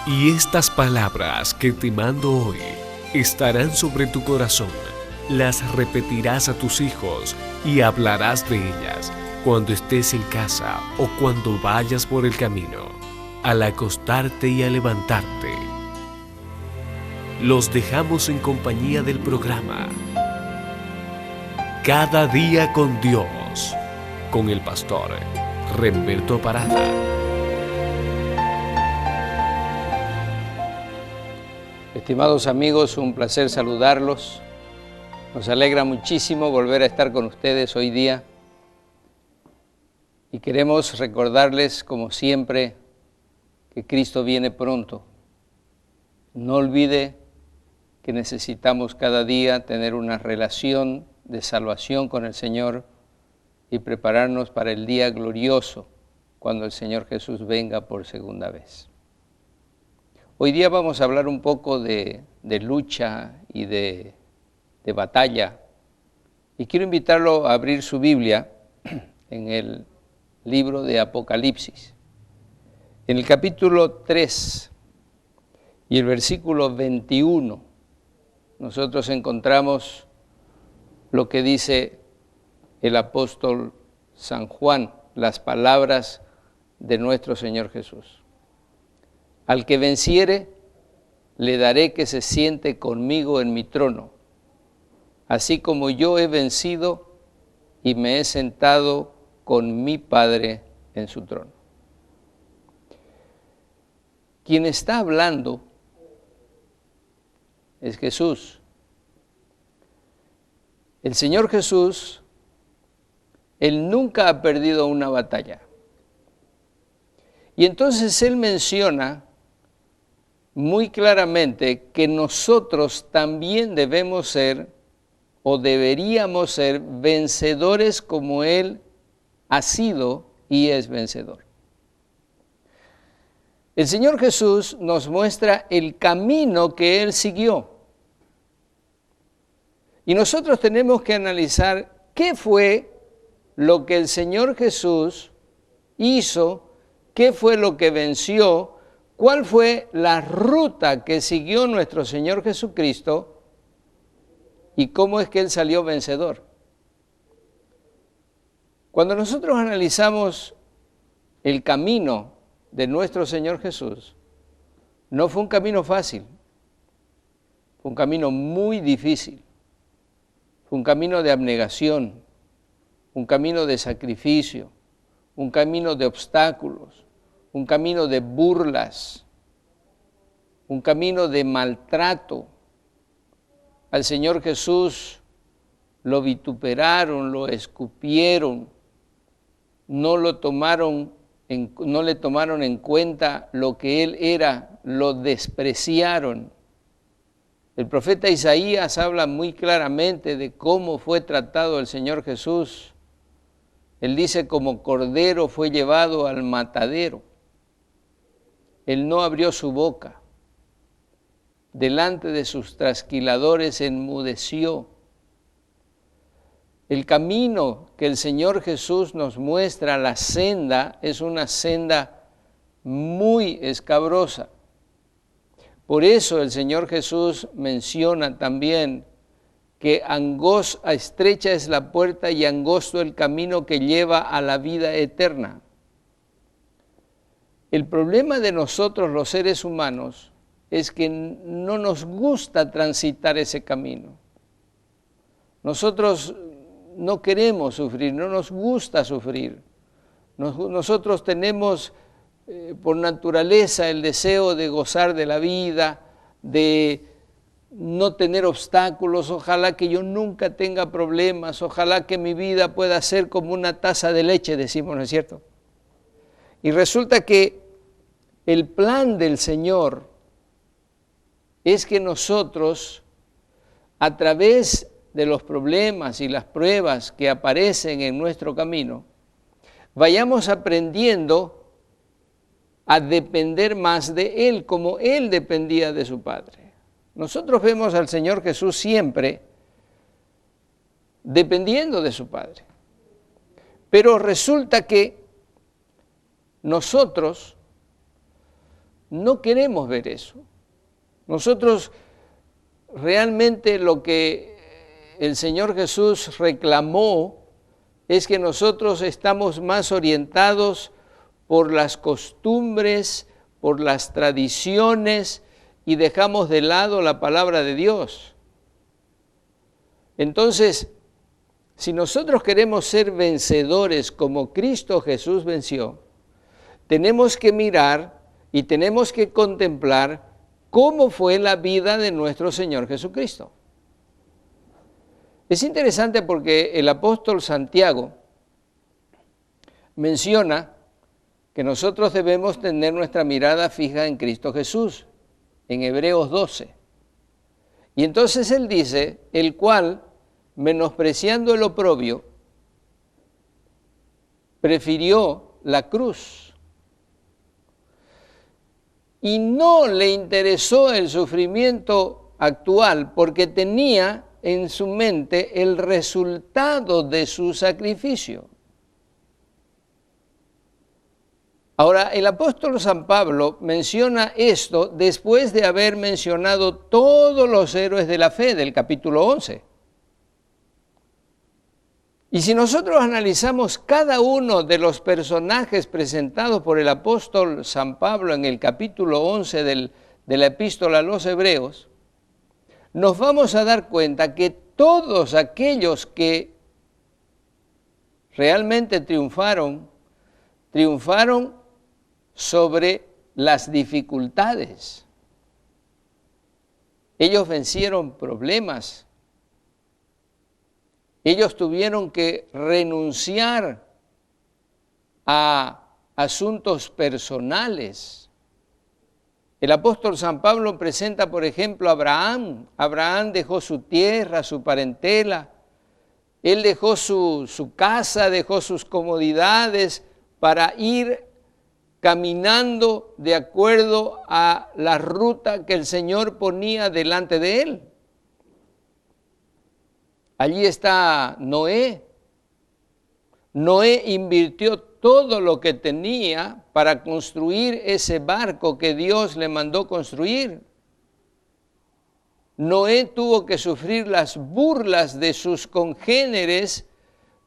Y estas palabras que te mando hoy estarán sobre tu corazón. Las repetirás a tus hijos y hablarás de ellas cuando estés en casa o cuando vayas por el camino, al acostarte y al levantarte. Los dejamos en compañía del programa Cada día con Dios, con el pastor Remberto Parada. Estimados amigos, un placer saludarlos. Nos alegra muchísimo volver a estar con ustedes hoy día. Y queremos recordarles, como siempre, que Cristo viene pronto. No olvide que necesitamos cada día tener una relación de salvación con el Señor y prepararnos para el día glorioso, cuando el Señor Jesús venga por segunda vez. Hoy día vamos a hablar un poco de lucha y de batalla. Y quiero invitarlo a abrir su Biblia en el libro de Apocalipsis. En el capítulo 3 y el versículo 21, nosotros encontramos lo que dice el apóstol San Juan, las palabras de nuestro Señor Jesús. Al que venciere, le daré que se siente conmigo en mi trono, así como yo he vencido y me he sentado con mi Padre en su trono. Quien está hablando es Jesús. El Señor Jesús, Él nunca ha perdido una batalla. Y entonces Él menciona muy claramente que nosotros también debemos ser o deberíamos ser vencedores como Él ha sido y es vencedor. El Señor Jesús nos muestra el camino que Él siguió. Y nosotros tenemos que analizar qué fue lo que el Señor Jesús hizo, qué fue lo que venció, cuál fue la ruta que siguió nuestro Señor Jesucristo y cómo es que Él salió vencedor. Cuando nosotros analizamos el camino de nuestro Señor Jesús, no fue un camino fácil, fue un camino muy difícil, fue un camino de abnegación, un camino de sacrificio, un camino de obstáculos, un camino de burlas, un camino de maltrato. Al Señor Jesús lo vituperaron, lo escupieron, no le tomaron en cuenta lo que Él era, lo despreciaron. El profeta Isaías habla muy claramente de cómo fue tratado el Señor Jesús. Él dice, como cordero fue llevado al matadero. Él no abrió su boca. Delante de sus trasquiladores enmudeció. El camino que el Señor Jesús nos muestra, la senda, es una senda muy escabrosa. Por eso el Señor Jesús menciona también que estrecha es la puerta y angosto el camino que lleva a la vida eterna. El problema de nosotros los seres humanos es que no nos gusta transitar ese camino. Nosotros no queremos sufrir, no nos gusta sufrir. Nosotros tenemos por naturaleza el deseo de gozar de la vida, de no tener obstáculos. Ojalá que yo nunca tenga problemas, ojalá que mi vida pueda ser como una taza de leche, decimos, ¿no es cierto? Y resulta que el plan del Señor es que nosotros, a través de los problemas y las pruebas que aparecen en nuestro camino, vayamos aprendiendo a depender más de Él, como Él dependía de su Padre. Nosotros vemos al Señor Jesús siempre dependiendo de su Padre. Pero resulta que nosotros no queremos ver eso. Nosotros realmente lo que el Señor Jesús reclamó es que nosotros estamos más orientados por las costumbres, por las tradiciones y dejamos de lado la palabra de Dios. Entonces, si nosotros queremos ser vencedores como Cristo Jesús venció, tenemos que mirar y tenemos que contemplar cómo fue la vida de nuestro Señor Jesucristo. Es interesante porque el apóstol Santiago menciona que nosotros debemos tener nuestra mirada fija en Cristo Jesús, en Hebreos 12. Y entonces él dice, el cual, menospreciando el oprobio, prefirió la cruz. Y no le interesó el sufrimiento actual porque tenía en su mente el resultado de su sacrificio. Ahora, el apóstol San Pablo menciona esto después de haber mencionado todos los héroes de la fe del capítulo 11. Y si nosotros analizamos cada uno de los personajes presentados por el apóstol San Pablo en el capítulo 11 de la epístola a los Hebreos, nos vamos a dar cuenta que todos aquellos que realmente triunfaron sobre las dificultades. Ellos vencieron problemas. Ellos tuvieron que renunciar a asuntos personales. El apóstol San Pablo presenta, por ejemplo, a Abraham. Abraham dejó su tierra, su parentela. Él dejó su casa, dejó sus comodidades para ir caminando de acuerdo a la ruta que el Señor ponía delante de él. Allí está Noé. Noé invirtió todo lo que tenía para construir ese barco que Dios le mandó construir. Noé tuvo que sufrir las burlas de sus congéneres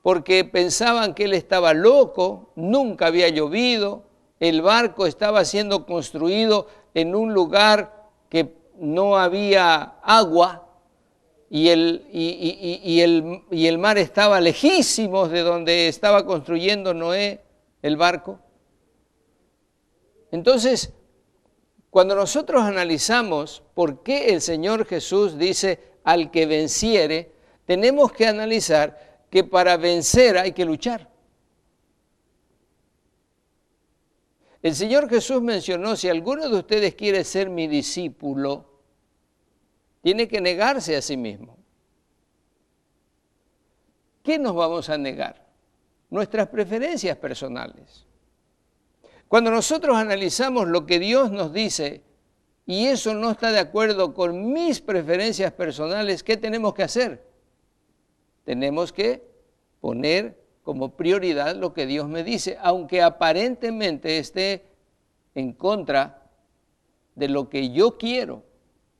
porque pensaban que él estaba loco, nunca había llovido, el barco estaba siendo construido en un lugar que no había agua y el mar estaba lejísimos de donde estaba construyendo Noé el barco. Entonces, cuando nosotros analizamos por qué el Señor Jesús dice al que venciere, tenemos que analizar que para vencer hay que luchar. El Señor Jesús mencionó, si alguno de ustedes quiere ser mi discípulo, tiene que negarse a sí mismo. ¿Qué nos vamos a negar? Nuestras preferencias personales. Cuando nosotros analizamos lo que Dios nos dice y eso no está de acuerdo con mis preferencias personales, ¿qué tenemos que hacer? Tenemos que poner como prioridad lo que Dios me dice, aunque aparentemente esté en contra de lo que yo quiero.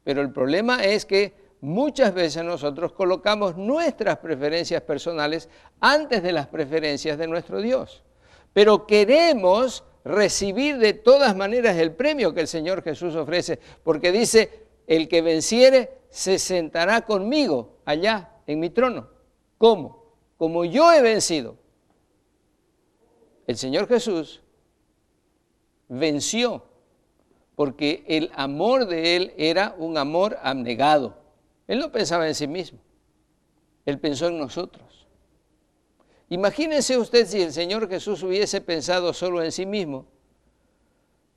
Pero el problema es que muchas veces nosotros colocamos nuestras preferencias personales antes de las preferencias de nuestro Dios. Pero queremos recibir de todas maneras el premio que el Señor Jesús ofrece, porque dice, el que venciere se sentará conmigo allá en mi trono. ¿Cómo? Como yo he vencido. El Señor Jesús venció porque el amor de Él era un amor abnegado. Él no pensaba en sí mismo, Él pensó en nosotros. Imagínense usted si el Señor Jesús hubiese pensado solo en sí mismo.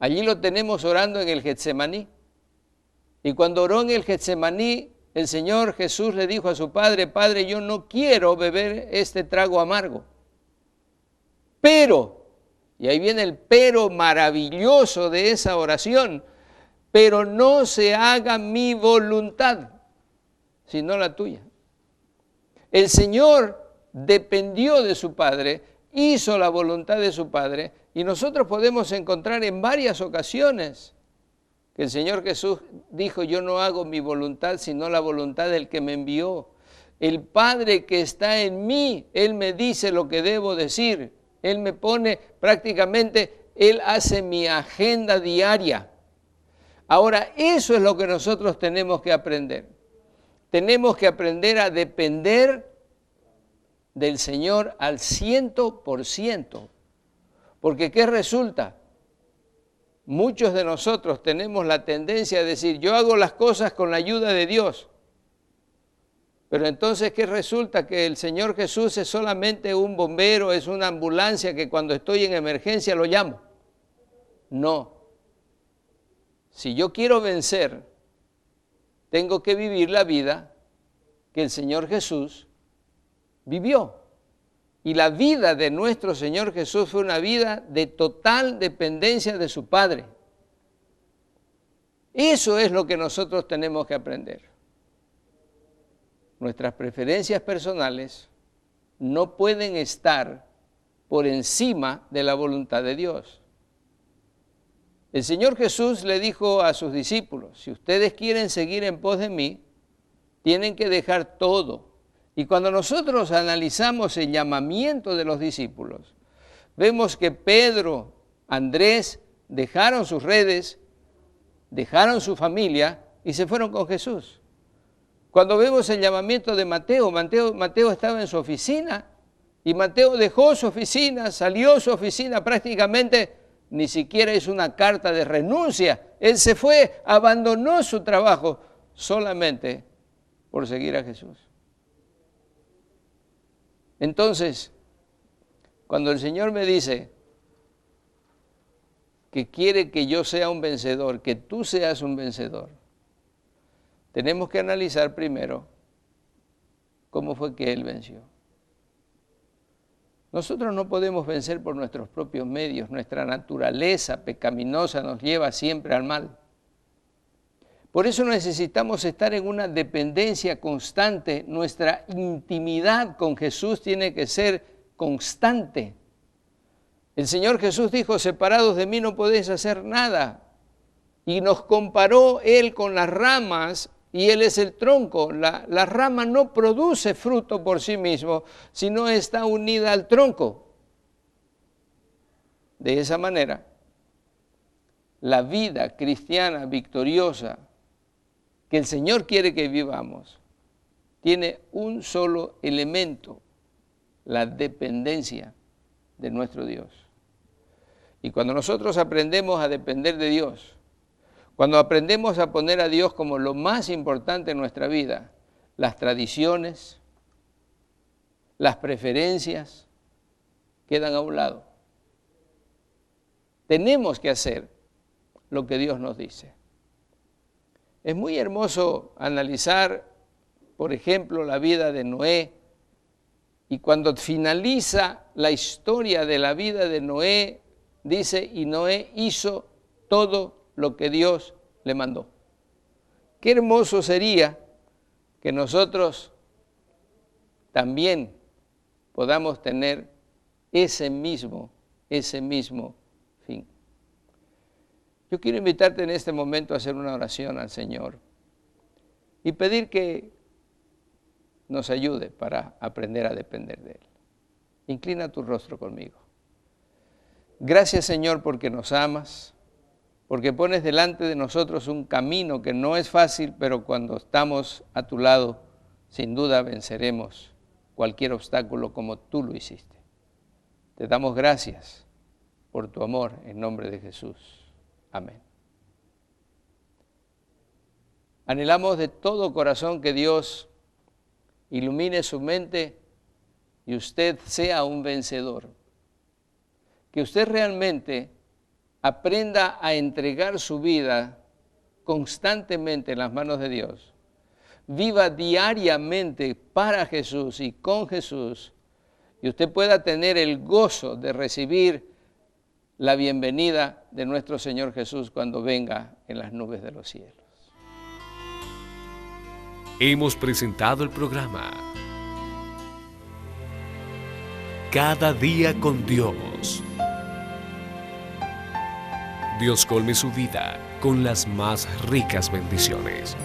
Allí lo tenemos orando en el Getsemaní. Y cuando oró en el Getsemaní, el Señor Jesús le dijo a su Padre, Padre, yo no quiero beber este trago amargo. Pero, y ahí viene el pero maravilloso de esa oración, pero no se haga mi voluntad, sino la tuya. El Señor dependió de su Padre, hizo la voluntad de su Padre, y nosotros podemos encontrar en varias ocasiones que el Señor Jesús dijo, yo no hago mi voluntad, sino la voluntad del que me envió. El Padre que está en mí, Él me dice lo que debo decir. Él me pone prácticamente, Él hace mi agenda diaria. Ahora, eso es lo que nosotros tenemos que aprender. Tenemos que aprender a depender del Señor al 100%. Porque ¿qué resulta? Muchos de nosotros tenemos la tendencia a decir, yo hago las cosas con la ayuda de Dios. Pero entonces, ¿qué resulta? Que el Señor Jesús es solamente un bombero, es una ambulancia que cuando estoy en emergencia lo llamo. No. Si yo quiero vencer, tengo que vivir la vida que el Señor Jesús vivió. Y la vida de nuestro Señor Jesús fue una vida de total dependencia de su Padre. Eso es lo que nosotros tenemos que aprender. Nuestras preferencias personales no pueden estar por encima de la voluntad de Dios. El Señor Jesús le dijo a sus discípulos, si ustedes quieren seguir en pos de mí, tienen que dejar todo. Y cuando nosotros analizamos el llamamiento de los discípulos, vemos que Pedro, Andrés, dejaron sus redes, dejaron su familia y se fueron con Jesús. Cuando vemos el llamamiento de Mateo, Mateo estaba en su oficina y Mateo dejó su oficina, salió de su oficina prácticamente, ni siquiera hizo una carta de renuncia. Él se fue, abandonó su trabajo solamente por seguir a Jesús. Entonces, cuando el Señor me dice que quiere que yo sea un vencedor, que tú seas un vencedor, tenemos que analizar primero cómo fue que Él venció. Nosotros no podemos vencer por nuestros propios medios, nuestra naturaleza pecaminosa nos lleva siempre al mal. Por eso necesitamos estar en una dependencia constante, nuestra intimidad con Jesús tiene que ser constante. El Señor Jesús dijo, separados de mí no podéis hacer nada. Y nos comparó Él con las ramas y Él es el tronco. La rama no produce fruto por sí mismo, sino está unida al tronco. De esa manera, la vida cristiana victoriosa que el Señor quiere que vivamos, tiene un solo elemento, la dependencia de nuestro Dios. Y cuando nosotros aprendemos a depender de Dios, cuando aprendemos a poner a Dios como lo más importante en nuestra vida, las tradiciones, las preferencias, quedan a un lado. Tenemos que hacer lo que Dios nos dice. Es muy hermoso analizar, por ejemplo, la vida de Noé, y cuando finaliza la historia de la vida de Noé, dice, y Noé hizo todo lo que Dios le mandó. Qué hermoso sería que nosotros también podamos tener ese mismo fin. Yo quiero invitarte en este momento a hacer una oración al Señor y pedir que nos ayude para aprender a depender de Él. Inclina tu rostro conmigo. Gracias, Señor, porque nos amas, porque pones delante de nosotros un camino que no es fácil, pero cuando estamos a tu lado, sin duda venceremos cualquier obstáculo como tú lo hiciste. Te damos gracias por tu amor en nombre de Jesús. Amén. Anhelamos de todo corazón que Dios ilumine su mente y usted sea un vencedor. Que usted realmente aprenda a entregar su vida constantemente en las manos de Dios. Viva diariamente para Jesús y con Jesús. Y usted pueda tener el gozo de recibir la bienvenida de nuestro Señor Jesús cuando venga en las nubes de los cielos. Hemos presentado el programa Cada día con Dios. Dios colme su vida con las más ricas bendiciones.